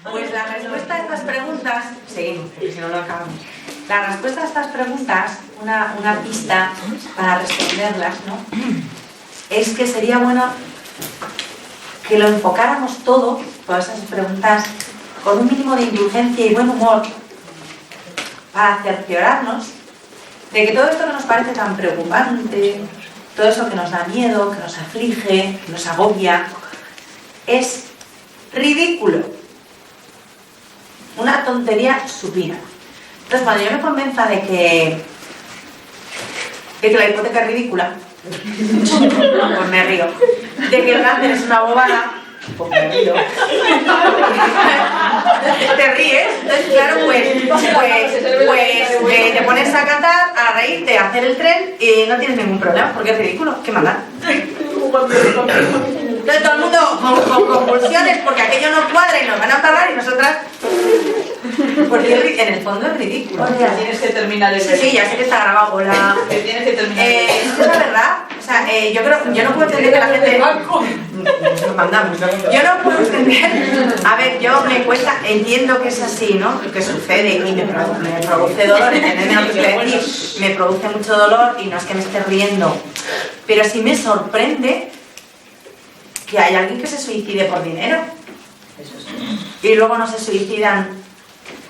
Pues la respuesta a estas preguntas, seguimos, porque si no lo acabamos. La respuesta a estas preguntas, una pista para responderlas, ¿no? Es que sería bueno que lo enfocáramos todo, todas esas preguntas, con un mínimo de indulgencia y buen humor, para cerciorarnos de que todo esto que nos parece tan preocupante, todo eso que nos da miedo, que nos aflige, que nos agobia, es ridículo. Una tontería supina. Entonces, cuando yo me convenza de que la hipoteca es ridícula, pues me río. De que el cáncer es una bobada, pues me río. Te ríes, entonces claro, pues te pones a cantar, a reírte, a hacer el tren y no tienes ningún problema, porque es ridículo. ¿Qué maldad? Entonces todo el mundo con convulsiones porque aquello no cuadra y nos van a pagar y nosotras... Porque en el fondo es ridículo. O sea, tienes que terminar el Sí, ya sé que está grabado con la... Que tienes que terminar es la verdad. O sea, yo no puedo entender que la gente... Nos mandamos. Yo no puedo entender... A ver, yo me cuesta... Entiendo que es así, ¿no? Que sucede y me produce dolor. ¿Entendedme lo que quiero decir? Me produce mucho dolor y no es que me esté riendo. Pero sí me sorprende que hay alguien que se suicide por dinero. Eso sí. Y luego no se suicidan.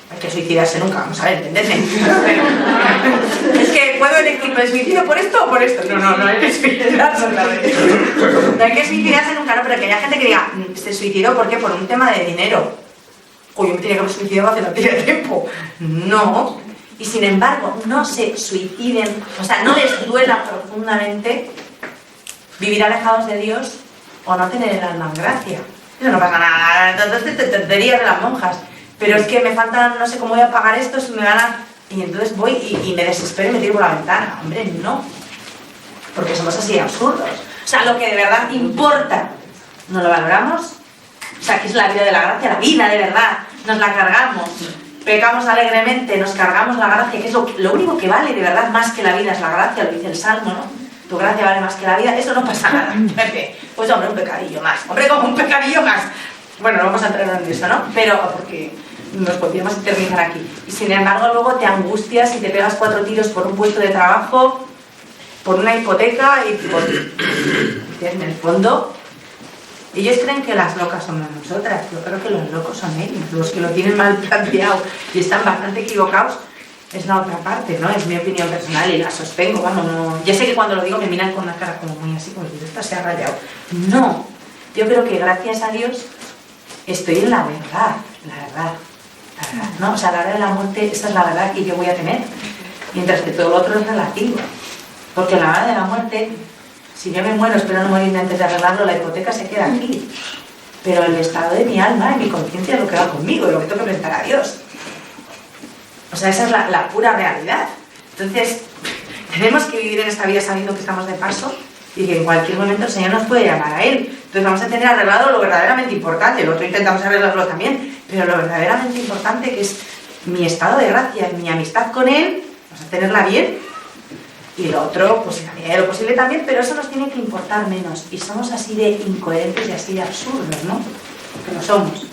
Hay que suicidarse nunca, vamos a ver, entendedme. Es que puedo elegir, ¿me suicido por esto o por esto? No hay que suicidarse otra vez. No hay que suicidarse nunca, no, pero que haya gente que diga, se suicidó, ¿por qué? Por un tema de dinero. O yo me tenía que haber suicidado hace la tira de tiempo. No. Y sin embargo, no se suiciden, o sea, no les duela profundamente vivir alejados de Dios o no tener el alma en gracia. Eso no pasa nada, entonces tonterías de las monjas. Pero es que me falta, no sé cómo voy a pagar esto, si me van a... Y entonces voy y me desespero y me tiro por la ventana. Hombre, no. Porque somos así absurdos. O sea, lo que de verdad importa, ¿no lo valoramos? O sea, que es la vida de la gracia, la vida de verdad. Nos la cargamos. Pecamos alegremente, nos cargamos la gracia, que es lo único que vale de verdad más que la vida es la gracia, lo dice el Salmo, ¿no? Tu gracia vale más que la vida, eso no pasa nada. Pues hombre, un pecadillo más. Hombre, como un pecadillo más. Bueno, no vamos a entrar en eso, ¿no? Pero porque nos podríamos terminar aquí. Y sin embargo, luego te angustias y te pegas 4 tiros por un puesto de trabajo, por una hipoteca y por... En el fondo, ellos creen que las locas somos nosotras. Yo creo que los locos son ellos, los que lo tienen mal planteado y están bastante equivocados. Es la otra parte, ¿no? Es mi opinión personal y la sostengo, vamos, no... Ya sé que cuando lo digo me miran con una cara como muy así, como si esta se ha rayado. No, yo creo que gracias a Dios estoy en la verdad, ¿no? O sea, la hora de la muerte, esa es la verdad que yo voy a tener, mientras que todo lo otro es relativo. Porque a la hora de la muerte, si yo me muero, espero no morirme antes de arreglarlo, la hipoteca se queda aquí. Pero el estado de mi alma y mi conciencia es lo que va conmigo, y lo que tengo que presentar a Dios. O sea, esa es la pura realidad. Entonces, tenemos que vivir en esta vida sabiendo que estamos de paso y que en cualquier momento el Señor nos puede llamar a Él. Entonces vamos a tener arreglado lo verdaderamente importante, lo otro intentamos arreglarlo también, pero lo verdaderamente importante, que es mi estado de gracia, mi amistad con Él, vamos a tenerla bien, y lo otro, pues en la medida de lo posible también, pero eso nos tiene que importar menos. Y somos así de incoherentes y así de absurdos, ¿no? Porque lo somos.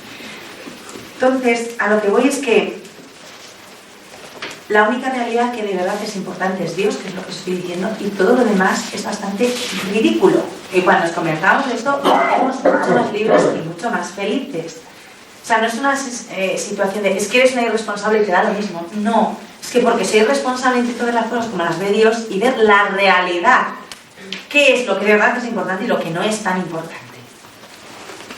Entonces, a lo que voy es que la única realidad que de verdad es importante es Dios, que es lo que estoy diciendo, y todo lo demás es bastante ridículo. Y cuando nos conversamos de esto, somos mucho más libres y mucho más felices. O sea, no es una situación de, es que eres una irresponsable y te da lo mismo. No, es que porque soy responsable de todas las cosas como las ve Dios y ver la realidad, qué es lo que de verdad es importante y lo que no es tan importante.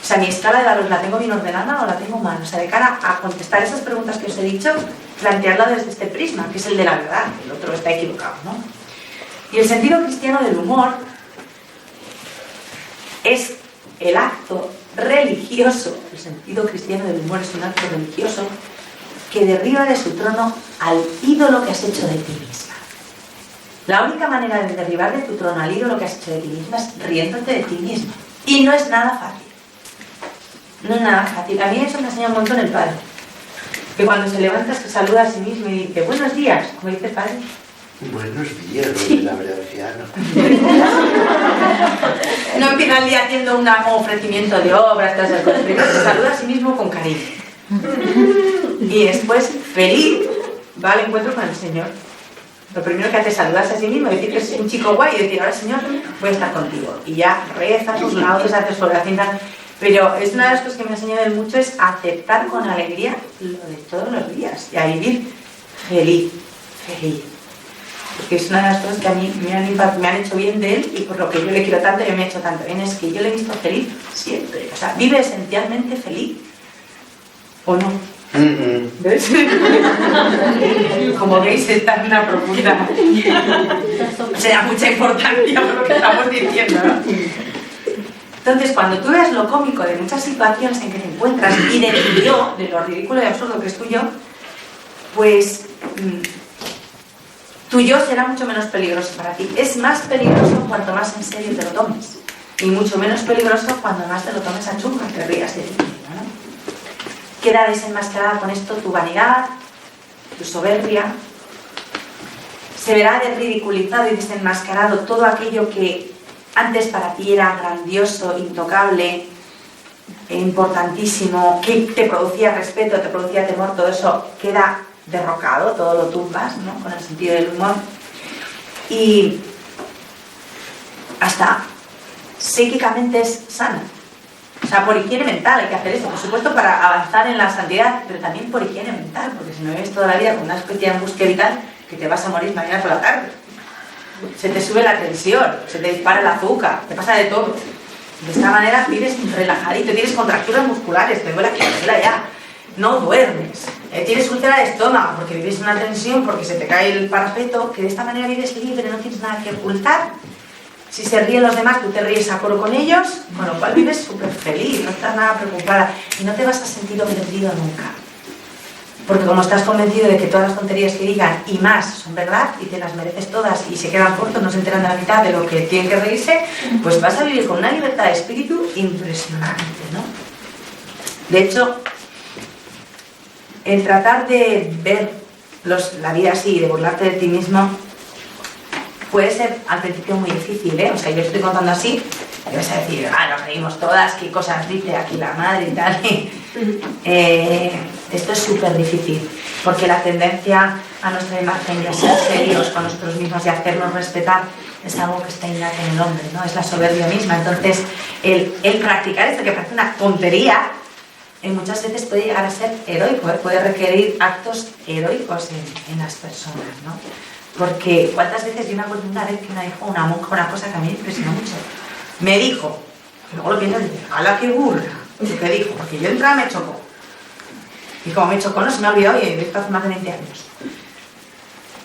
O sea, mi escala de valores, ¿la tengo bien ordenada o la tengo mal? O sea, de cara a contestar esas preguntas que os he dicho, plantearla desde este prisma, que es el de la verdad, el otro está equivocado, ¿no? Y el sentido cristiano del humor es el acto religioso, el sentido cristiano del humor es un acto religioso que derriba de su trono al ídolo que has hecho de ti misma. La única manera de derribar de tu trono al ídolo que has hecho de ti misma es riéndote de ti misma. Y no es nada fácil. No es nada fácil. A mí eso me enseña un montón el Padre. Que cuando se levanta se saluda a sí mismo y dice, buenos días, como dice el Padre. Buenos días, Rosina Breaciano. No empieza el día haciendo un ofrecimiento de obras, se saluda a sí mismo con cariño. Y después, feliz, va al encuentro con el Señor. Lo primero que hace es saludarse a sí mismo, decir que es un chico guay y decir, ahora Señor, voy a estar contigo. Y ya reza a sus lados, hace su oración. Pero es una de las cosas que me ha enseñado él mucho, es aceptar con alegría lo de todos los días y a vivir feliz, feliz. Porque es una de las cosas que a mí me han hecho bien de él y por lo que yo le quiero tanto y me ha hecho tanto bien, es que yo le he visto feliz siempre. O sea, vive esencialmente feliz. ¿O no? ¿Ves? Como veis, está en una profunda. Se da mucha importancia por lo que estamos diciendo, ¿no? Entonces, cuando tú veas lo cómico de muchas situaciones en que te encuentras y de tu yo, de lo ridículo y absurdo que es tu yo, pues tu yo será mucho menos peligroso para ti. Es más peligroso cuanto más en serio te lo tomes. Y mucho menos peligroso cuando más te lo tomes a chunga, te rías de ti mismo, ¿no? Queda desenmascarada con esto tu vanidad, tu soberbia. Se verá ridiculizado y desenmascarado todo aquello que antes para ti era grandioso, intocable, importantísimo, que te producía respeto, te producía temor, todo eso queda derrocado, todo lo tumbas, ¿no? Con el sentido del humor. Y hasta psíquicamente es sano. O sea, por higiene mental hay que hacer eso, por supuesto, para avanzar en la santidad, pero también por higiene mental, porque si no vives toda la vida con una especie de angustia vital, que te vas a morir mañana por la tarde. Se te sube la tensión, se te dispara el azúcar, te pasa de todo. De esta manera vives relajadito, tienes contracturas musculares, te duele la cabeza ya, no duermes, tienes úlcera de estómago porque vives una tensión, porque se te cae el parapeto, que de esta manera vives libre, no tienes nada que ocultar. Si se ríen los demás, tú te ríes a coro con ellos, con lo cual vives súper feliz, no estás nada preocupada y no te vas a sentir ofendido nunca. Porque como estás convencido de que todas las tonterías que digan y más son verdad y te las mereces todas y se quedan cortos, no se enteran de la mitad de lo que tienen que reírse, pues vas a vivir con una libertad de espíritu impresionante, ¿no? De hecho, el tratar de ver la vida así y de burlarte de ti mismo puede ser al principio muy difícil, ¿eh? O sea, yo estoy contando así y vas a decir, nos reímos todas, qué cosas dice aquí la madre y tal. Esto es súper difícil, porque la tendencia a nuestra imagen de ser serios con nosotros mismos y hacernos respetar es algo que está innato en el hombre, ¿no? Es la soberbia misma. Entonces, el practicar esto, que parece una tontería, muchas veces puede llegar a ser heroico, puede requerir actos heroicos en las personas, ¿no? Porque cuántas veces, yo me acuerdo una vez que me dijo una monja una cosa que a mí me impresionó mucho. Me dijo, y luego lo piensas y dices, ¡hala qué burra! ¿Qué dijo? Porque yo entraba me chocó. Y como me chocó no se me ha olvidado y esto hace más de 20 años.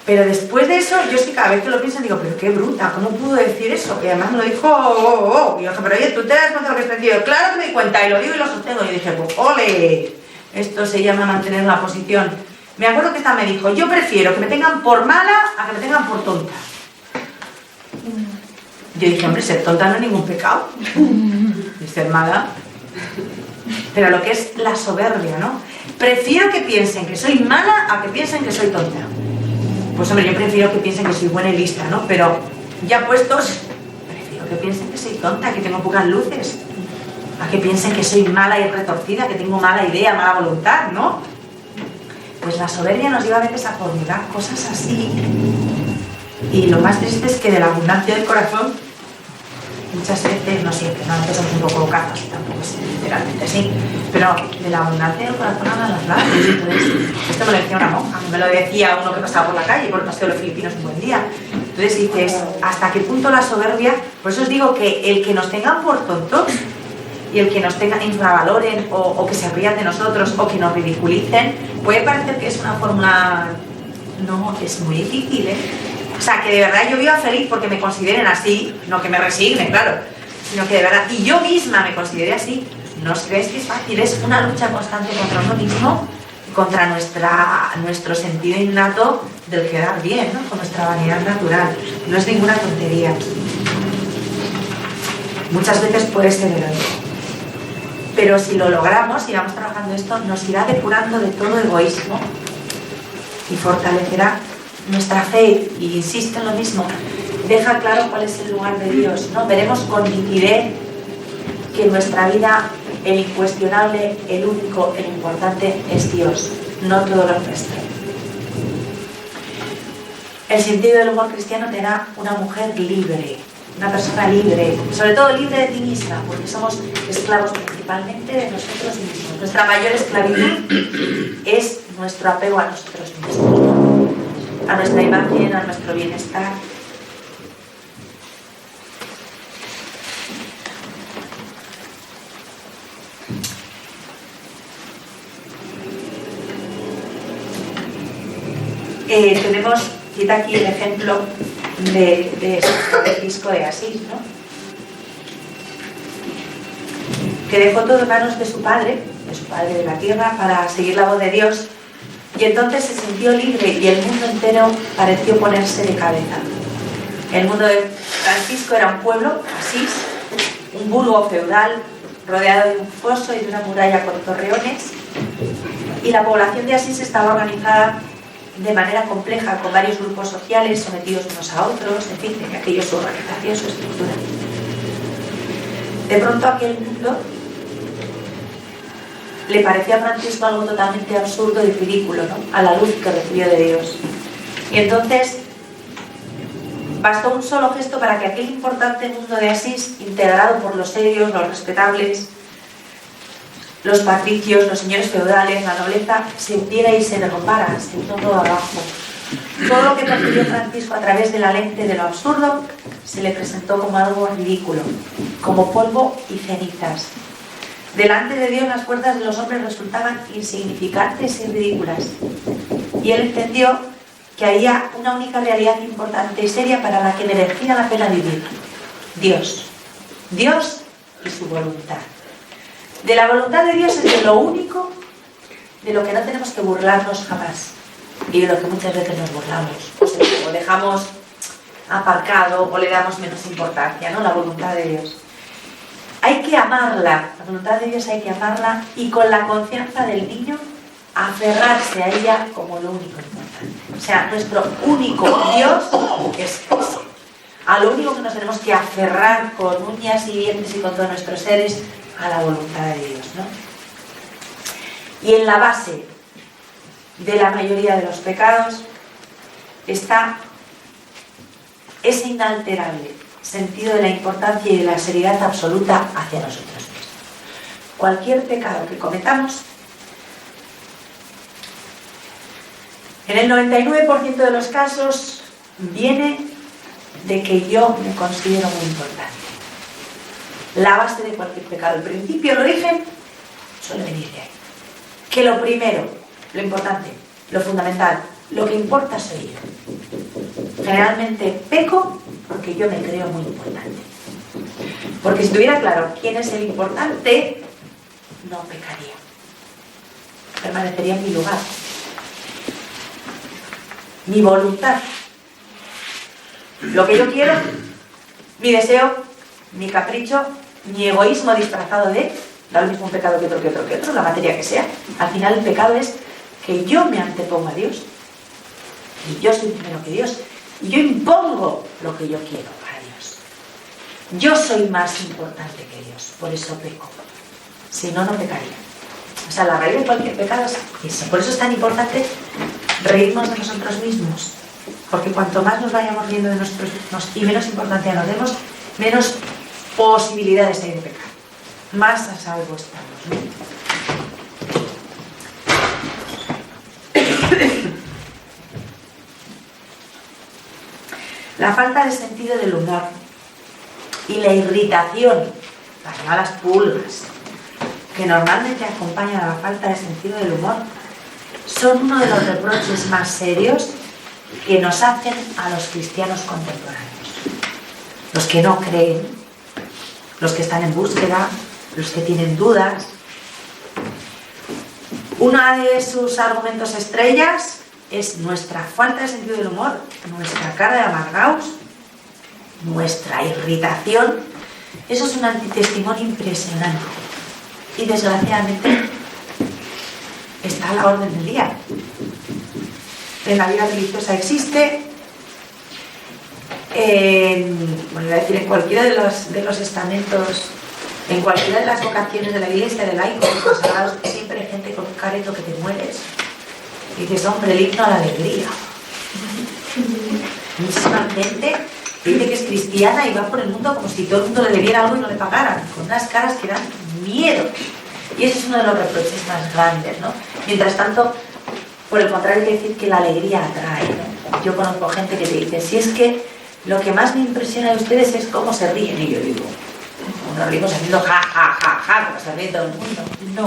Pero después de eso, yo sí cada vez que lo pienso digo, pero qué bruta, ¿cómo pudo decir eso? Y además me lo dijo, Y yo dije, pero oye, ¿tú te das cuenta de lo que estoy diciendo? Claro que me di cuenta, y lo digo y lo sostengo. Y dije, pues ¡ole! Esto se llama mantener la posición. Me acuerdo que esta me dijo, yo prefiero que me tengan por mala a que me tengan por tonta. Yo dije, hombre, ser tonta no es ningún pecado. Y ser mala. Pero lo que es la soberbia, ¿no? Prefiero que piensen que soy mala a que piensen que soy tonta. Pues hombre, yo prefiero que piensen que soy buena y lista, ¿no? Pero ya puestos, prefiero que piensen que soy tonta, que tengo pocas luces. A que piensen que soy mala y retorcida, que tengo mala idea, mala voluntad, ¿no? Pues la soberbia nos lleva a veces a formular cosas así. Y lo más triste es que de la abundancia del corazón, muchas veces, no siempre, no, a veces somos un poco cazos, tampoco es literalmente así, pero de la abundancia del corazón hablan los labios. Entonces, esto me lo decía una monja, me lo decía uno que pasaba por la calle, por el paseo de los Filipinos un buen día. Entonces dices, ¿hasta qué punto la soberbia? Por eso os digo que el que nos tengan por tontos y el que nos tengan, infravaloren o que se rían de nosotros o que nos ridiculicen, puede parecer que es una fórmula, no, es muy difícil, ¿eh? O sea, que de verdad yo viva feliz porque me consideren así, no que me resignen, claro, sino que de verdad, y yo misma me considere así. ¿No os creéis que es fácil? Es una lucha constante contra uno mismo, contra nuestro sentido innato del quedar bien, ¿no? Con nuestra vanidad natural. No es ninguna tontería. Muchas veces puede ser heroico. Pero si lo logramos y vamos trabajando esto, nos irá depurando de todo egoísmo y fortalecerá nuestra fe. Y insisto en lo mismo, deja claro cuál es el lugar de Dios, ¿no? Veremos con nitidez que nuestra vida El incuestionable, el único, el importante es Dios, no todo lo nuestro. El sentido del humor cristiano te da una mujer libre, una persona libre, sobre todo libre de ti misma, porque somos esclavos principalmente de nosotros mismos. Nuestra mayor esclavitud es nuestro apego a nosotros mismos, a nuestra imagen, a nuestro bienestar. Tenemos, cita aquí el ejemplo de San Francisco de Asís, ¿no? Que dejó todo en manos de su padre de la tierra, para seguir la voz de Dios, y entonces se sintió libre y el mundo entero pareció ponerse de cabeza. El mundo de Francisco era un pueblo, Asís, un burgo feudal rodeado de un foso y de una muralla con torreones, y la población de Asís estaba organizada de manera compleja, con varios grupos sociales sometidos unos a otros, en fin, tenía aquello su organización, su estructura. De pronto aquel mundo le parecía a Francisco algo totalmente absurdo y ridículo, ¿no?, a la luz que recibió de Dios. Y entonces bastó un solo gesto para que aquel importante mundo de Asís, integrado por los serios, los respetables, los patricios, los señores feudales, la nobleza, se hundiera y se derrumbara, se echó todo abajo. Todo lo que percibió Francisco a través de la lente de lo absurdo se le presentó como algo ridículo, como polvo y cenizas. Delante de Dios las fuerzas de los hombres resultaban insignificantes y ridículas. Y él entendió que había una única realidad importante y seria para la que merecía la pena vivir: Dios. Dios y su voluntad. De la voluntad de Dios es de lo único de lo que no tenemos que burlarnos jamás, y de lo que muchas veces nos burlamos, o dejamos aparcado o le damos menos importancia, ¿no? La voluntad de Dios. Hay que amarla, la voluntad de Dios hay que amarla, y con la confianza del niño aferrarse a ella como lo único importante. O sea, nuestro único Dios es ese. A lo único que nos tenemos que aferrar con uñas y dientes y con todos nuestros seres, a la voluntad de Dios, ¿no? Y en la base de la mayoría de los pecados está ese inalterable sentido de la importancia y de la seriedad absoluta hacia nosotros mismos. Cualquier pecado que cometamos, en el 99% de los casos, viene de que yo me considero muy importante. La base de cualquier pecado, el principio, el origen, suele venir de ahí. Que lo primero, lo importante, lo fundamental, lo que importa soy yo. Generalmente peco porque yo me creo muy importante. Porque si tuviera claro quién es el importante, no pecaría. Permanecería en mi lugar. Mi voluntad, lo que yo quiero, mi deseo, mi capricho, mi egoísmo disfrazado de, da lo mismo un pecado que otro, la materia que sea. Al final el pecado es que yo me antepongo a Dios, y yo soy primero que Dios, y yo impongo lo que yo quiero para Dios. Yo soy más importante que Dios, por eso peco. Si no, no pecaría. O sea, la raíz de cualquier pecado es eso. Por eso es tan importante reírnos de nosotros mismos, porque cuanto más nos vayamos riendo de nosotros mismos y menos importancia nos demos, menos posibilidades hay de pecar, más a salvo estamos, ¿no? La falta de sentido del humor y la irritación, las malas pulgas, que normalmente acompañan a la falta de sentido del humor, son uno de los reproches más serios que nos hacen a los cristianos contemporáneos. Los que no creen, los que están en búsqueda, los que tienen dudas. Uno de sus argumentos estrellas es nuestra falta de sentido del humor, nuestra cara de amargaos, nuestra irritación. Eso es un antitestimonio impresionante. Y desgraciadamente está a la orden del día. En la vida religiosa existe, voy a decir, en cualquiera de los estamentos En cualquiera de las vocaciones de la iglesia, de laicos, consagrados, siempre hay gente con un careto que te mueres. Y dices, hombre, el himno a la alegría. Muchísima gente dice que es cristiana y va por el mundo como si todo el mundo le debiera algo y no le pagaran, con unas caras que dan miedo. Y ese es uno de los reproches más grandes, ¿no? Mientras tanto, por el contrario, hay que decir que la alegría atrae, ¿no? Yo conozco gente que te dice, si es que lo que más me impresiona de ustedes es cómo se ríen. Y yo digo, nos reímos haciendo ja, ja, ja, ja, como se ríe todo el mundo. No.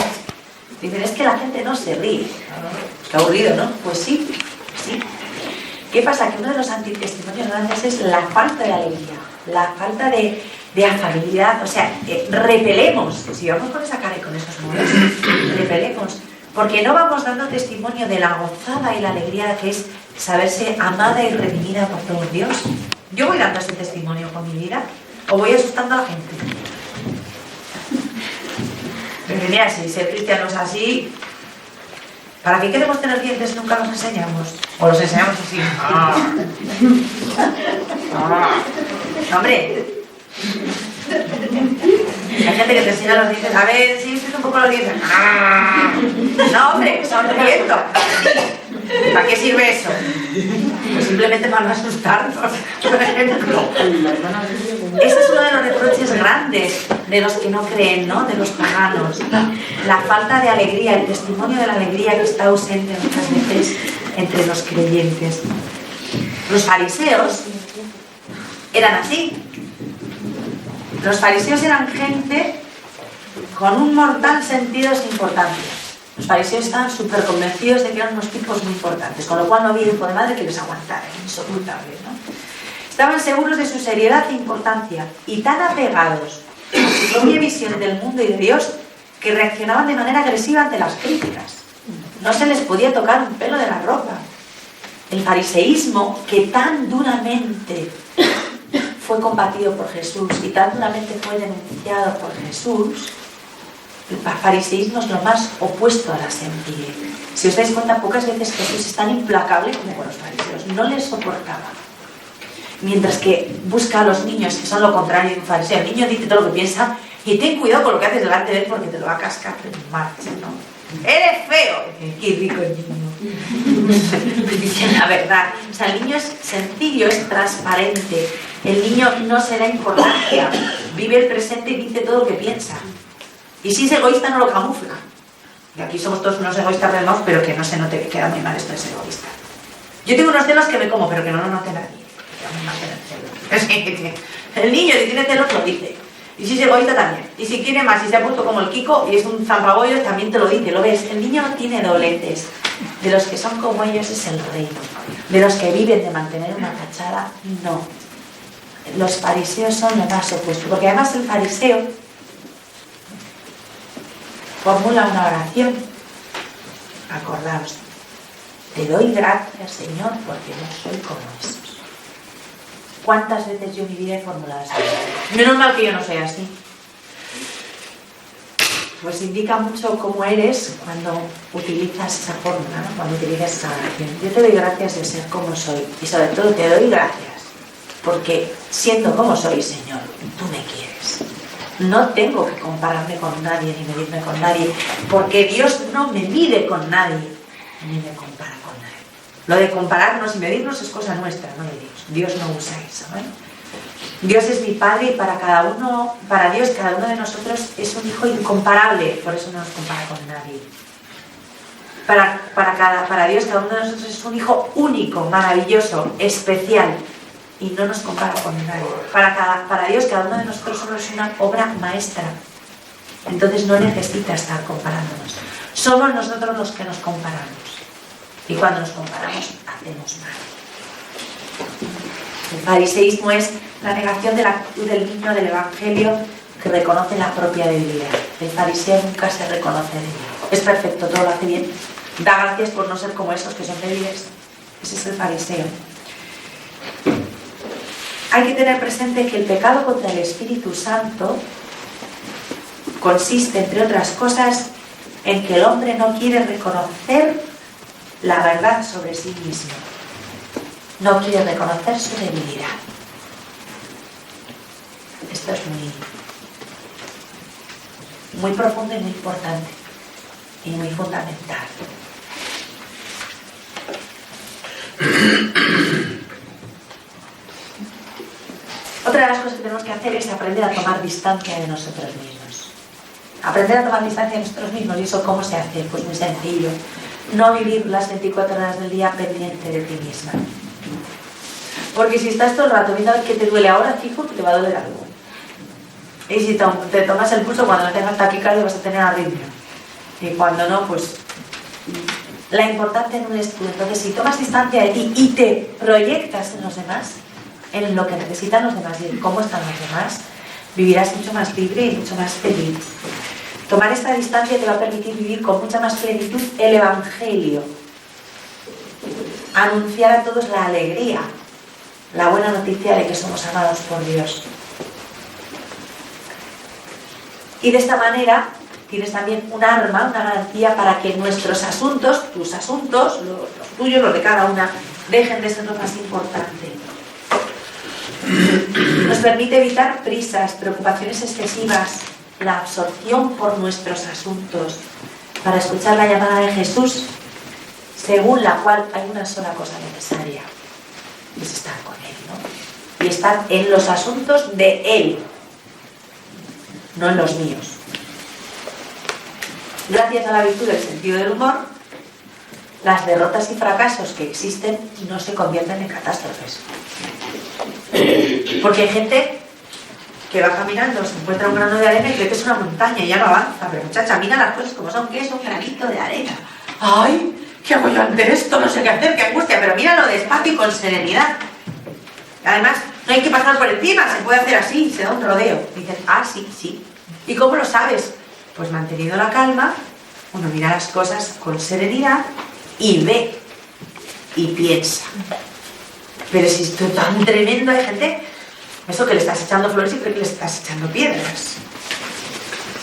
Dicen, es que la gente no se ríe. Qué aburrido, ¿no? Pues sí, sí. ¿Qué pasa? Que uno de los antitestimonios grandes es la falta de alegría, la falta de afabilidad. O sea, repelemos. Si vamos con esa cara y con esos modos, repelemos. Porque no vamos dando testimonio de la gozada y la alegría que es saberse amada y redimida por todo Dios. Yo voy dando ese testimonio con mi vida o voy asustando a la gente. Pero mira, si ser cristianos así, ¿para qué queremos tener dientes si nunca los enseñamos? O los enseñamos así. Hombre, hay gente que te enseña los dientes. A ver, si un poco los dientes. No, hombre, sonriendo. ¿Para qué sirve eso? Pues simplemente para no asustarnos, por ejemplo. Ese es uno de los reproches grandes de los que no creen, ¿no? De los paganos. La falta de alegría, el testimonio de la alegría que está ausente muchas veces entre los creyentes. Los fariseos eran así. Los fariseos eran gente con un mortal sentido de su importancia. Los fariseos estaban súper convencidos de que eran unos tipos muy importantes, con lo cual no había hijo de madre que les aguantara, insolubles, ¿no? Estaban seguros de su seriedad e importancia y tan apegados a su propia visión del mundo y de Dios que reaccionaban de manera agresiva ante las críticas. No se les podía tocar un pelo de la ropa. El fariseísmo, que tan duramente fue combatido por Jesús y tan duramente fue denunciado por Jesús, el fariseísmo es lo más opuesto a la sencillez. Si os dais cuenta, pocas veces Jesús es tan implacable como con los fariseos. No les soportaba. Mientras que busca a los niños, que son lo contrario de un fariseo. El niño dice todo lo que piensa y ten cuidado con lo que haces delante de él porque te lo va a cascar en marcha, ¿no? ¡Eres feo! ¡Qué rico el niño! Dice la verdad. O sea, el niño es sencillo, es transparente. El niño no se da importancia. Vive el presente y dice todo lo que piensa. Y si es egoísta, no lo camufla. Y aquí somos todos unos egoístas relmados, pero que no se note que queda muy mal esto de ser egoísta. Yo tengo unos celos que me como, pero que no lo note nadie. El niño, si tiene celos, lo dice. Y si es egoísta, también. Y si quiere más, si se ha puesto como el Kiko y es un zampabollo, también te lo dice, lo ves. El niño no tiene doletes. De los que son como ellos es el reino. De los que viven de mantener una fachada, no. Los fariseos son lo más opuesto. Porque además el fariseo formula una oración. Acordaos. Te doy gracias, Señor, porque no soy como esos. ¿Cuántas veces yo en mi vida he formulado esa oración? Menos mal que yo no soy así. Pues indica mucho cómo eres cuando utilizas esa fórmula, ¿no? Cuando utilizas esa oración. Yo te doy gracias de ser como soy. Y sobre todo te doy gracias porque siendo como soy, Señor, tú me quieres. No tengo que compararme con nadie ni medirme con nadie, porque Dios no me mide con nadie ni me compara con nadie. Lo de compararnos y medirnos es cosa nuestra, no de Dios. Dios no usa eso, ¿eh? Dios es mi Padre y para Dios cada uno de nosotros es un hijo incomparable, por eso no nos compara con nadie. Para Dios cada uno de nosotros es un hijo único, maravilloso, especial y no nos compara con nadie. Para Dios cada uno de nosotros somos una obra maestra, entonces no necesita estar comparándonos. Somos nosotros los que nos comparamos. Y cuando nos comparamos, hacemos mal. El fariseísmo es la negación de la actitud del niño del Evangelio que reconoce la propia debilidad. El fariseo nunca se reconoce débil. Es perfecto, todo lo hace bien. Da gracias por no ser como esos que son débiles. Ese es el fariseo. Hay que tener presente que el pecado contra el Espíritu Santo consiste, entre otras cosas, en que el hombre no quiere reconocer la verdad sobre sí mismo. No quiere reconocer su debilidad. Esto es muy profundo y muy importante y muy fundamental. Otra de las cosas que tenemos que hacer es aprender a tomar distancia de nosotros mismos. Aprender a tomar distancia de nosotros mismos. ¿Y eso cómo se hace? Pues muy sencillo. No vivir las 24 horas del día pendiente de ti misma. Porque si estás todo el rato viendo a ver qué te duele ahora, fijo que te va a doler algo. Y si te tomas el pulso, cuando no tengas taquicardia vas a tener arritmia. Y cuando no, pues... La importancia no es tú. Entonces, si tomas distancia de ti y te proyectas en los demás, en lo que necesitan los demás y en cómo están los demás, vivirás mucho más libre y mucho más feliz. Tomar esta distancia te va a permitir vivir con mucha más plenitud el Evangelio. Anunciar a todos la alegría, la buena noticia de que somos amados por Dios. Y de esta manera tienes también un arma, una garantía para que nuestros asuntos, tus asuntos, los tuyos, los de cada una, dejen de ser lo más importante. Nos permite evitar prisas, preocupaciones excesivas, la absorción por nuestros asuntos, para escuchar la llamada de Jesús, según la cual hay una sola cosa necesaria, es estar con Él, ¿no? Y estar en los asuntos de Él, no en los míos. Gracias a la virtud del sentido del humor, las derrotas y fracasos que existen no se convierten en catástrofes. Porque hay gente que va caminando, se encuentra un grano de arena y cree que es una montaña y ya no avanza. Pero muchacha, mira las cosas como son, que es un granito de arena. ¡Ay! ¿Qué hago yo ante esto? No sé qué hacer, qué angustia. Pero míralo despacio y con serenidad. Además, no hay que pasar por encima, se puede hacer así, se da un rodeo. Y dices, sí, sí. ¿Y cómo lo sabes? Pues manteniendo la calma, uno mira las cosas con serenidad y ve y piensa. Pero si esto es tan tremendo, hay gente, eso que le estás echando flores y cree que le estás echando piedras.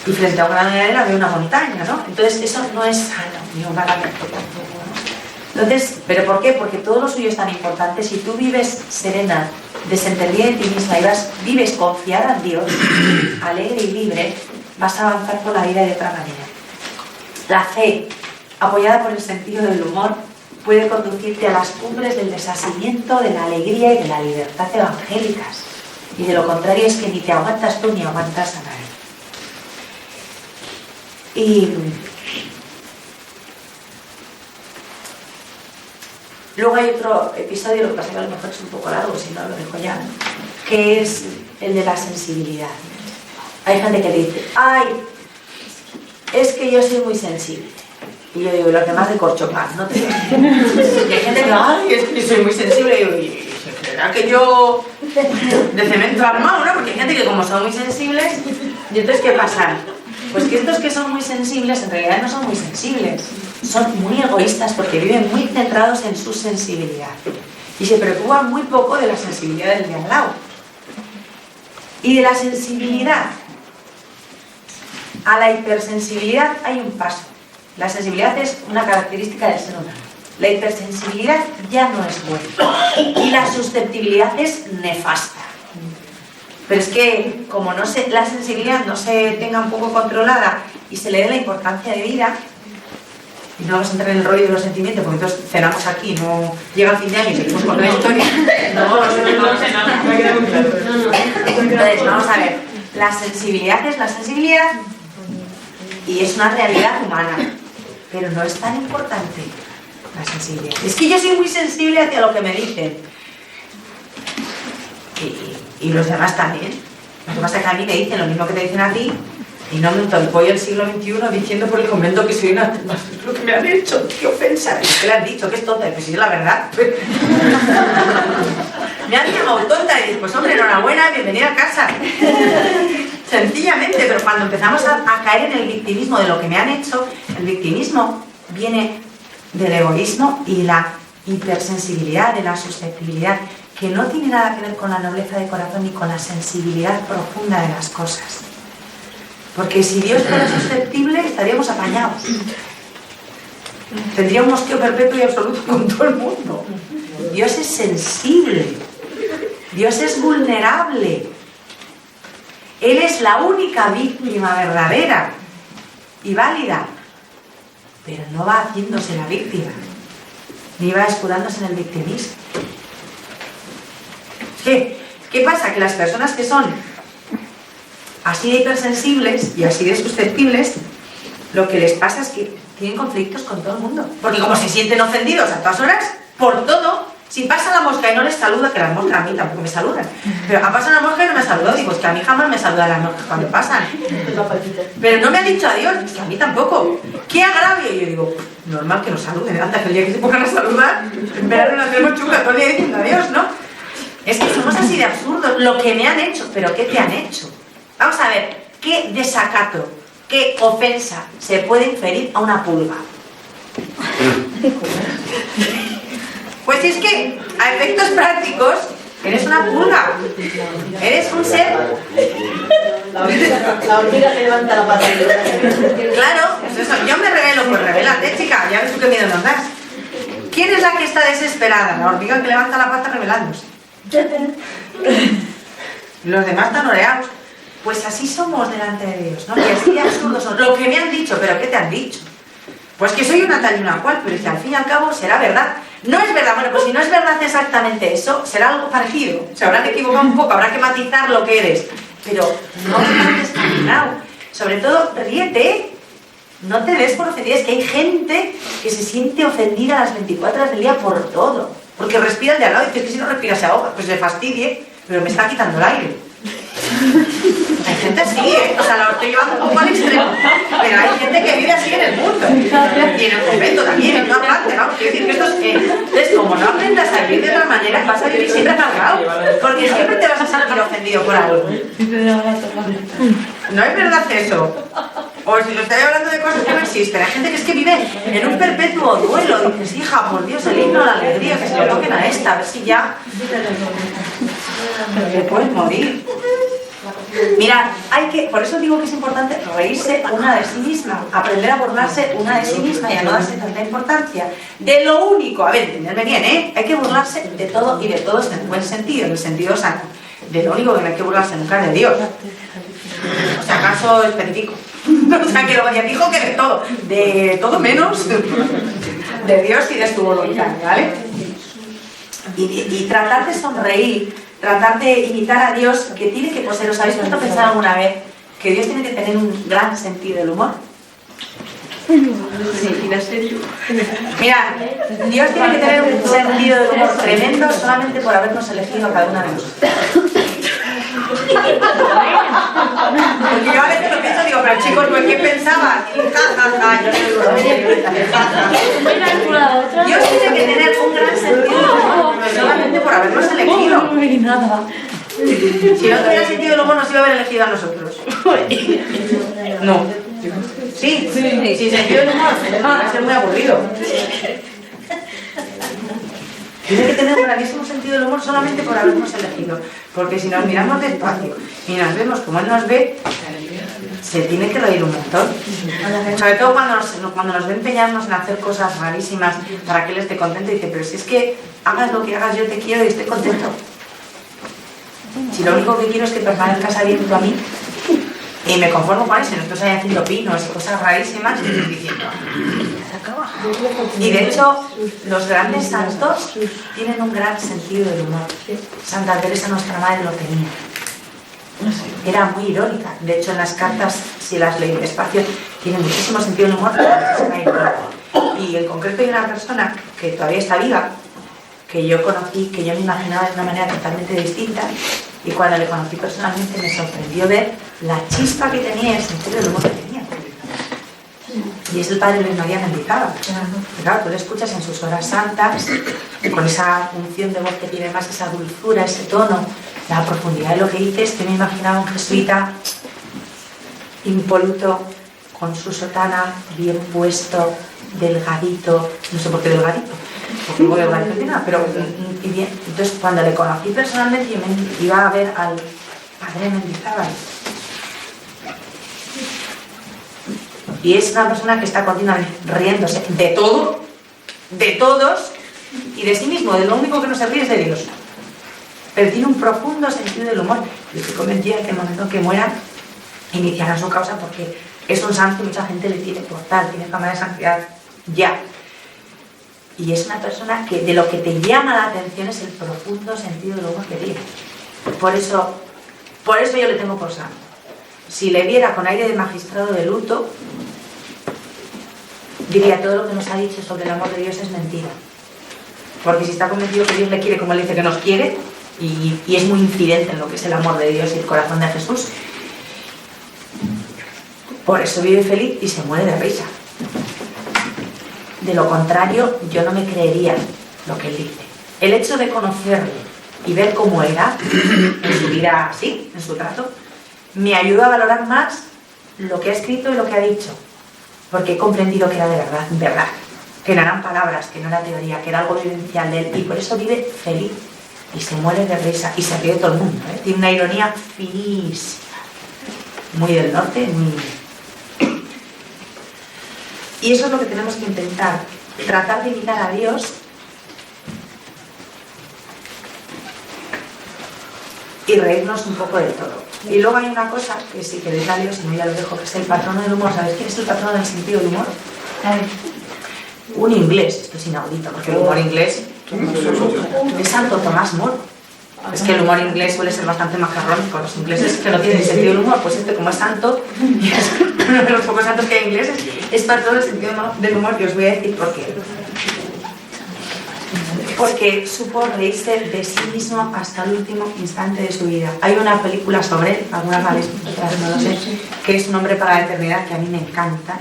Y frente a un grano de arena ve una montaña, ¿no? Entonces eso no es sano, ni humanamente tampoco, ¿no? Entonces, ¿pero por qué? Porque todo lo suyo es tan importante. Si tú vives serena, desentendida de ti misma y vives confiada en Dios, alegre y libre, vas a avanzar por la vida de otra manera. La fe, apoyada por el sentido del humor, puede conducirte a las cumbres del desasimiento, de la alegría y de la libertad evangélicas. Y de lo contrario es que ni te aguantas tú ni aguantas a nadie. Y luego hay otro episodio, lo que pasa es que a lo mejor es un poco largo, si no lo dejo ya, que es el de la sensibilidad. Hay gente que dice, es que yo soy muy sensible. Y yo digo, los demás de corchopán, no te digo. Y hay gente que, es que yo soy muy sensible. Y digo, ¿y será que yo de cemento armado, no? Porque hay gente que como son muy sensibles, ¿y entonces qué pasa? Pues que estos que son muy sensibles, en realidad no son muy sensibles. Son muy egoístas porque viven muy centrados en su sensibilidad. Y se preocupan muy poco de la sensibilidad del de al lado. Y de la sensibilidad a la hipersensibilidad hay un paso. La sensibilidad es una característica del ser humano. La hipersensibilidad ya no es buena. Y la susceptibilidad es nefasta. Pero es que, como la sensibilidad no se tenga un poco controlada y se le dé la importancia de vida, y no vamos a entrar en el rollo de los sentimientos, porque entonces cenamos aquí, no llega el fin de año y seguimos con la historia. Entonces, vamos a ver. La sensibilidad es la sensibilidad y es una realidad humana, pero no es tan importante la sensibilidad. Es que yo soy muy sensible hacia lo que me dicen. Y los demás también. Lo que pasa es que a mí me dicen lo mismo que te dicen a ti y no me voy al siglo XXI diciendo por el convento que soy una... Lo que me han hecho, qué ofensa. ¿Qué le han dicho? Que es tonta. Pues sí, es la verdad. Me han llamado tonta y dices, pues hombre, enhorabuena, bienvenida a casa. Sencillamente, pero cuando empezamos a caer en el victimismo de lo que me han hecho, el victimismo viene del egoísmo y la hipersensibilidad, de la susceptibilidad, que no tiene nada que ver con la nobleza de corazón ni con la sensibilidad profunda de las cosas. Porque si Dios fuera susceptible, estaríamos apañados. Tendría un mosqueo perpetuo y absoluto con todo el mundo. Dios es sensible. Dios es vulnerable. Él es la única víctima verdadera. y válida, pero no va haciéndose la víctima, ni va escudándose en el victimismo. ¿Qué pasa? Que las personas que son así de hipersensibles y así de susceptibles, lo que les pasa es que tienen conflictos con todo el mundo, porque como se sienten ofendidos a todas horas, por todo. Si pasa la mosca y no les saluda, que las moscas a mí tampoco me saludan, pero ha pasado una mosca y no me saludó, digo, es que a mí jamás me saludan las moscas cuando pasan, pero no me ha dicho adiós, es que a mí tampoco. ¡Qué agravio! Y yo digo, normal que nos saluden, hasta que el día que se pongan a saludar, en verano nos tenemos chunga todo el día diciendo adiós, ¿no? Es que somos así de absurdos, lo que me han hecho, pero ¿qué te han hecho? Vamos a ver, ¿qué desacato, qué ofensa se puede inferir a una pulga? Pues es que, a efectos prácticos, eres una pulga. Eres un ser... La hormiga que levanta la pata. Claro, pues eso, yo me revelo, pues revélate, chica, ya ves tú qué miedo nos das. ¿Quién es la que está desesperada? La hormiga que levanta la pata revelándose. Los demás están oreados. Pues así somos delante de Dios, ¿no? Y así de absurdos son. Lo que me han dicho, ¿pero qué te han dicho? Pues que soy una tal y una cual, pero es que al fin y al cabo será verdad. No es verdad, bueno, pues si no es verdad exactamente eso, será algo parecido. Se habrá que equivocar un poco, habrá que matizar lo que eres. Pero no estés descaminado. Sobre todo, ríete. No te des por ofendida. Es que hay gente que se siente ofendida a las 24 horas del día por todo. Porque respira el de al lado y dice que si no respira se ahoga. Pues le fastidie, pero me está quitando el aire. Hay gente así, ¿eh? O sea, lo estoy llevando un poco al extremo, pero hay gente que vive así en el mundo y en el convento también, en toda parte, vamos, quiero decir que esto es entonces, como no aprendas a vivir de otra manera, vas a vivir siempre cargado, porque siempre te vas a sentir ofendido por algo. No es verdad eso. O si lo estoy hablando de cosas que no existen, hay gente que es que vive en un perpetuo duelo, dices, hija, por Dios, el himno, la alegría, que se lo toquen a esta, a ver si ya te puedes morir. Mirad, por eso digo que es importante reírse una de sí misma, aprender a burlarse una de sí misma y a no darse tanta importancia. De lo único, a ver, entenderme bien, ¿eh? Hay que burlarse de todo y de todos en el buen sentido, en el sentido sano. De lo único que no hay que burlarse nunca es de Dios. O sea, acaso específico. O sea, que lo vaya dijo que de todo menos de Dios y de su voluntad, ¿vale? Y tratar de sonreír, tratar de imitar a Dios, que tiene que poseer. ¿Os habéis puesto a pensar alguna vez que Dios tiene que tener un gran sentido del humor? Sí, en serio. Mira, Dios tiene que tener un sentido del humor tremendo solamente por habernos elegido a cada una de nosotros. Porque yo a veces lo pienso, digo, pero chicos, ¿tú en qué pensabas? Y yo no digo, Dios tiene que tener un gran sentido del humor solamente por habernos elegido. Si no tuviera sentido del humor, nos iba a haber elegido a nosotros. No. Sí, sin sentido del humor, va a ser muy aburrido. Tiene que tener un grandísimo sentido del humor solamente por habernos elegido, porque si nos miramos despacio y nos vemos como Él nos ve, se tiene que reír un montón. Sobre todo cuando nos ve empeñarnos en hacer cosas rarísimas para que Él esté contento y dice, pero si es que hagas lo que hagas, yo te quiero y estoy contento. Si lo único que quiero es que permanezcas abierto a mí y me conformo con eso, y nosotros ahí haciendo pinos y cosas rarísimas y diciendo, y de hecho los grandes santos tienen un gran sentido del humor. Santa Teresa, nuestra madre, lo tenía. Era muy irónica. De hecho, en las cartas, si las leí despacio, tiene muchísimo sentido del humor. Y en concreto hay una persona que todavía está viva, que yo conocí, que yo me imaginaba de una manera totalmente distinta, y cuando le conocí personalmente me sorprendió ver la chispa que tenía y el sentido del humor que tenía. Y es el padre Luis María Mendizábal. Claro, tú lo escuchas en sus horas santas, con esa unción de voz que tiene, más esa dulzura, ese tono, la profundidad de lo que dices. Que me imaginaba un jesuita impoluto, con su sotana bien puesto, delgadito, no sé por qué delgadito, porque luego delgadito tiene nada, pero y bien. Entonces, cuando le conocí personalmente, yo me iba a ver al padre Mendizábal. Y es una persona que está continuamente riéndose de todo, de todos y de sí mismo. De lo único que no se ríe es de Dios. Pero tiene un profundo sentido del humor. Yo estoy convencida que en el momento en que muera, iniciará su causa, porque Es un santo y mucha gente le tiene por tal, tiene fama de santidad ya. Y es una persona que de lo que te llama la atención es el profundo sentido del humor que tiene. Por eso yo le tengo por santo. Si le viera con aire de magistrado de luto, diría todo lo que nos ha dicho sobre el amor de Dios es mentira. Porque si está convencido que Dios le quiere como él dice que nos quiere, y es muy incidente en lo que es el amor de Dios y el corazón de Jesús, por eso vive feliz y se muere de risa. De lo contrario, yo no me creería lo que él dice. El hecho de conocerle y ver cómo era en su vida así, en su trato, me ayuda a valorar más lo que ha escrito y lo que ha dicho, porque he comprendido que era de verdad, que no eran palabras, que no era teoría, que era algo vivencial de él, y por eso vive feliz y se muere de risa y se ríe todo el mundo, ¿eh? Tiene una ironía finísima, muy del norte, muy... Y eso es lo que tenemos que intentar, tratar de imitar a Dios y reírnos un poco de todo. Y luego hay una cosa que si queréis a Dios, y no ya lo dejo, que es el patrono del humor. ¿Sabéis quién es el patrono del sentido del humor? Un inglés, esto es inaudito, porque el humor inglés es Santo Tomás Moro. Es que el humor inglés suele ser bastante macarrón con los ingleses que no tienen sentido del humor. Pues este, como es santo, y es uno de los pocos santos que hay ingleses, es patrono del sentido del humor, y os voy a decir por qué. Porque supo reírse de sí mismo hasta el último instante de su vida. Hay una película sobre él, algunas la habéis visto, otras no lo sé, que es Un hombre para la eternidad, que a mí me encanta.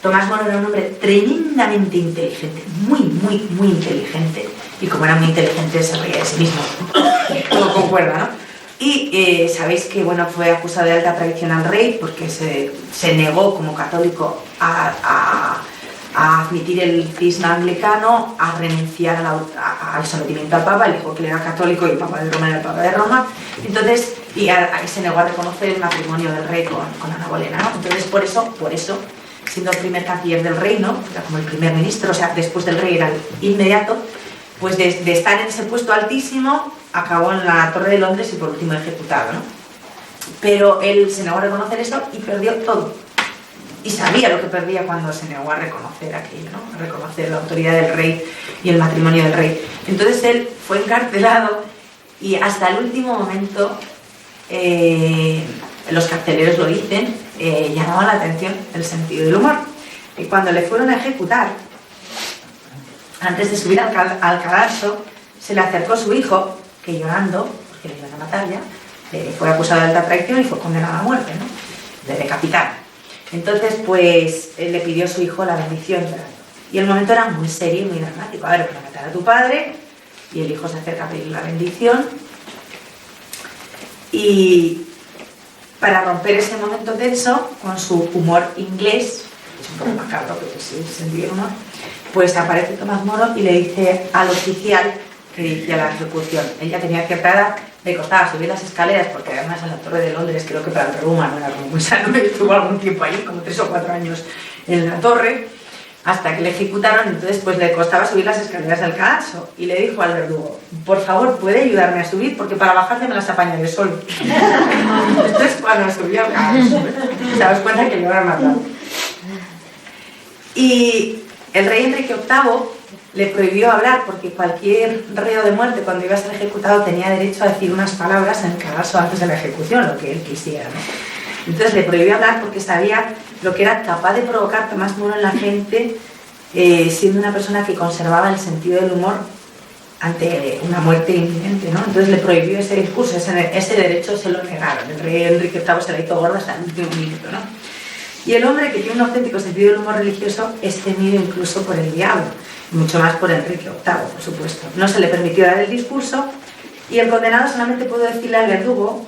Tomás Moro era un hombre tremendamente inteligente, muy inteligente, y como era muy inteligente se reía de sí mismo. Todo concuerda, ¿no? Y sabéis que bueno, fue acusado de alta traición al rey porque se negó como católico a admitir el cisma anglicano, a renunciar al sometimiento al Papa. Él dijo que él era católico y el Papa de Roma era el Papa de Roma. Entonces, y se negó a reconocer el matrimonio del rey con Ana Bolena, ¿no? Entonces, por eso, siendo el primer canciller del reino, era como el primer ministro, o sea, después del rey era el inmediato, pues de estar en ese puesto altísimo, acabó en la Torre de Londres y por último ejecutado, ¿no? Pero él se negó a reconocer eso y perdió todo. Y sabía lo que perdía cuando se negó a reconocer aquello, ¿no? A reconocer la autoridad del rey y el matrimonio del rey. Entonces él fue encarcelado y hasta el último momento, los carceleros lo dicen, llamaba la atención el sentido del humor. Y cuando le fueron a ejecutar, antes de subir al cadalso, se le acercó su hijo, que llorando, porque le iban a matar ya, fue acusado de alta traición y fue condenado a muerte, ¿no? De decapitar. Entonces, pues, él le pidió a su hijo la bendición. Y el momento era muy serio y muy dramático. A ver, para matar a tu padre, y el hijo se acerca a pedir la bendición. Y para romper ese momento tenso, con su humor inglés, es un poco macabro, pero sí, sentido humor, pues aparece Tomás Moro y le dice al oficial que dirigía la ejecución. Ella tenía cierta edad, le costaba subir las escaleras, porque además en la Torre de Londres creo que para el reuma no era como muy sano, y estuvo algún tiempo allí, como 3 o 4 años en la torre, hasta que le ejecutaron. Entonces pues le costaba subir las escaleras del cadalso, y le dijo al verdugo: por favor, ¿puede ayudarme a subir? Porque para bajarse me las apañaré solo. Entonces cuando subió al cadalso, se das cuenta que le iban a matar. Y el rey Enrique VIII le prohibió hablar, porque cualquier reo de muerte cuando iba a ser ejecutado tenía derecho a decir unas palabras en el cadalso antes de la ejecución, lo que él quisiera, ¿no? Entonces le prohibió hablar porque sabía lo que era capaz de provocar Tomás Moro en la gente, siendo una persona que conservaba el sentido del humor ante una muerte inminente, ¿no? Entonces le prohibió ese discurso, ese derecho se lo negaron. El rey Enrique VIII se la hizo gorda hasta el último minuto, ¿no? Y el hombre que tiene un auténtico sentido del humor religioso es temido incluso por el diablo, mucho más por Enrique VIII, por supuesto. No se le permitió dar el discurso y el condenado solamente pudo decirle al verdugo,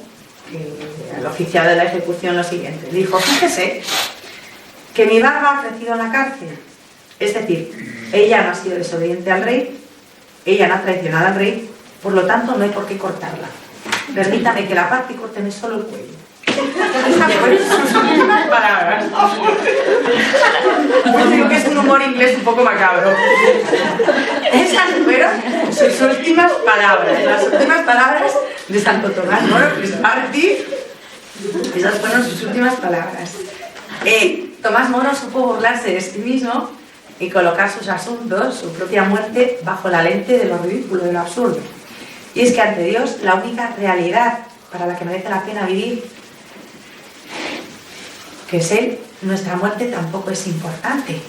al oficial de la ejecución, lo siguiente. Le dijo: fíjese que mi barba ha crecido en la cárcel. Es decir, ella no ha sido desobediente al rey, ella no ha traicionado al rey, por lo tanto no hay por qué cortarla. Permítame que la parte y córteme solo el cuello. Esas fueron sus últimas palabras. Pues digo que es un humor inglés un poco macabro. Esas fueron sus últimas palabras. Las últimas palabras de Santo Tomás Moro, que es mártir. Esas fueron sus últimas palabras. Tomás Moro supo burlarse de sí mismo y colocar sus asuntos, su propia muerte, bajo la lente de lo ridículo, de lo absurdo. Y es que ante Dios, la única realidad para la que merece la pena vivir, que es Él, nuestra muerte tampoco es importante.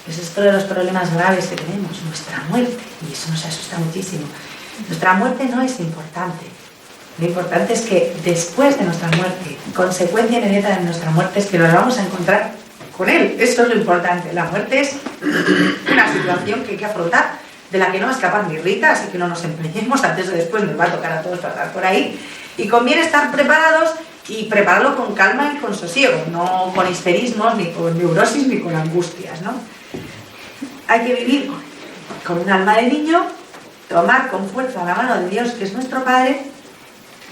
Ese es otro de los problemas graves que tenemos, nuestra muerte, y eso nos asusta muchísimo. Nuestra muerte no es importante. Lo importante es que después de nuestra muerte, consecuencia inmediata de nuestra muerte, es que nos vamos a encontrar con Él. Eso es lo importante. La muerte es una situación que hay que afrontar, de la que no va a escapar ni Rita, así que no nos empeñemos, antes o después nos va a tocar a todos pasar por ahí. Y conviene estar preparados y prepararlo con calma y con sosiego, no con histerismos, ni con neurosis, ni con angustias, ¿no? Hay que vivir con un alma de niño, tomar con fuerza la mano de Dios, que es nuestro Padre,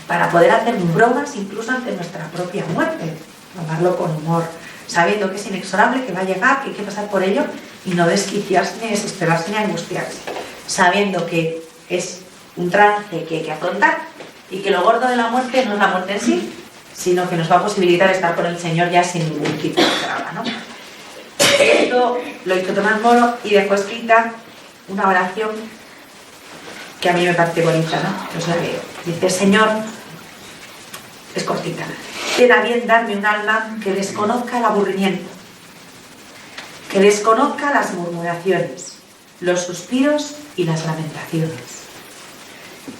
para poder hacer bromas incluso ante nuestra propia muerte, tomarlo con humor, sabiendo que es inexorable, que va a llegar, que hay que pasar por ello y no desquiciarse, ni desesperarse, ni angustiarse, sabiendo que es un trance que hay que afrontar y que lo gordo de la muerte no es la muerte en sí, sino que nos va a posibilitar estar con el Señor ya sin ningún tipo de traba, ¿no? Esto lo hizo Tomás Moro y dejó escrita una oración que a mí me parece bonita, ¿no? O sea, dice: Señor, es cortita, ten a bien darme un alma que desconozca el aburrimiento, que desconozca las murmuraciones, los suspiros y las lamentaciones.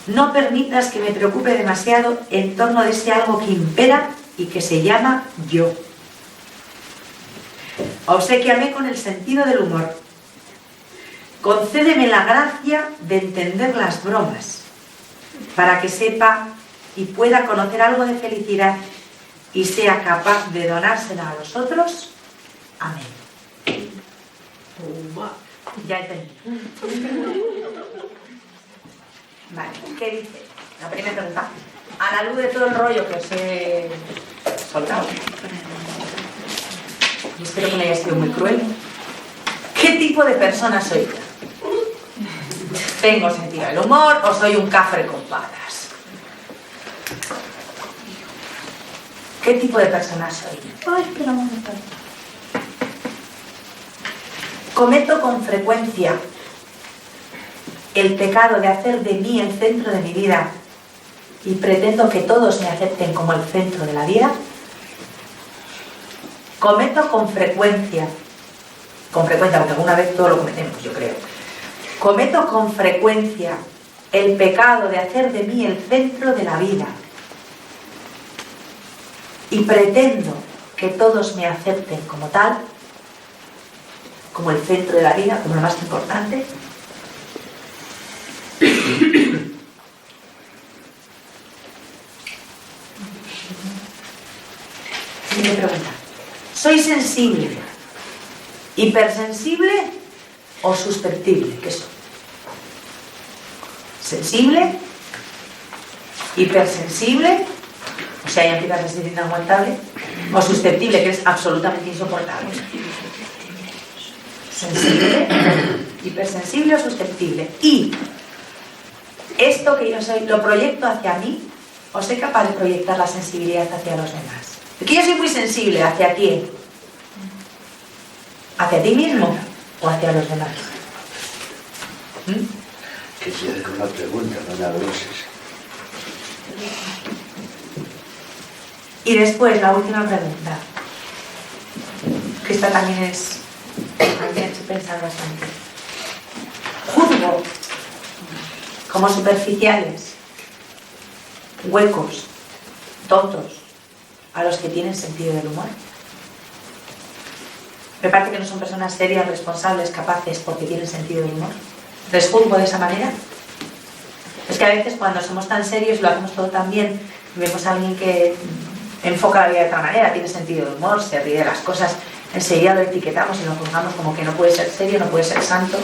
No permitas que me preocupe demasiado en torno de ese algo que impera y que se llama yo. Obséquiame con el sentido del humor. Concédeme la gracia de entender las bromas, para que sepa y pueda conocer algo de felicidad y sea capaz de donársela a los otros. Amén. Ya he terminado. Vale, ¿qué dice? La primera pregunta. A la luz de todo el rollo que os he soltado, y espero que no haya sido muy cruel, ¿qué tipo de persona soy? ¿Tengo sentido del humor o soy un cafre con patas? ¿Qué tipo de persona soy? Ay, espera un momento. Cometo con frecuencia el pecado de hacer de mí el centro de mi vida y pretendo que todos me acepten como el centro de la vida. Cometo con frecuencia, porque alguna vez todo lo cometemos, yo creo. Cometo con frecuencia el pecado de hacer de mí el centro de la vida y pretendo que todos me acepten como tal, como el centro de la vida, como lo más importante. Siguiente pregunta. ¿Soy sensible, hipersensible o susceptible? ¿Qué soy? ¿Sensible? ¿Hipersensible? O sea, ya empiezas a ser inaguantable. ¿O susceptible, que es absolutamente insoportable? ¿Sensible? ¿Hipersensible o susceptible? Y esto que yo soy, ¿lo proyecto hacia mí o soy capaz de proyectar la sensibilidad hacia los demás? Porque yo soy muy sensible. ¿Hacia quién? ¿Hacia ti mismo o hacia los demás? Que sea con una pregunta, no una dosis. Y después, la última pregunta, que esta también es, me ha hecho pensar bastante. ¿Juzgo como superficiales, huecos, tontos a los que tienen sentido del humor? Me parece que no son personas serias, responsables, capaces, porque tienen sentido del humor. ¿Les juzgo de esa manera? Es que a veces cuando somos tan serios, lo hacemos todo tan bien, vemos a alguien que enfoca la vida de otra manera, tiene sentido del humor, se ríe de las cosas, enseguida lo etiquetamos y lo juzgamos como que no puede ser serio, no puede ser santo,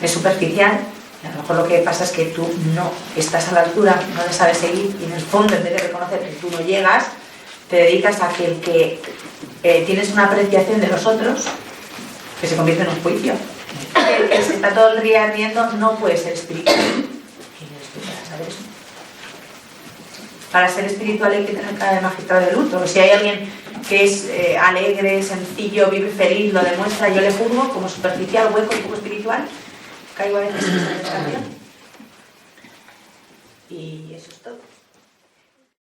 es superficial. Y a lo mejor lo que pasa es que tú no estás a la altura, no le sabes seguir y en el fondo, en vez de reconocer que tú no llegas, te dedicas a que el que tienes una apreciación de los otros que se convierte en un juicio. El que se está todo el día riendo no puede ser espiritual. ¿Quién eres tú para saber eso? Para ser espiritual hay que tener cara de magistrado de luto. Si hay alguien que es alegre, sencillo, vive feliz, lo demuestra, yo le juzgo como superficial, hueco y poco espiritual. Caigo a veces en esa tentación. Y eso es todo.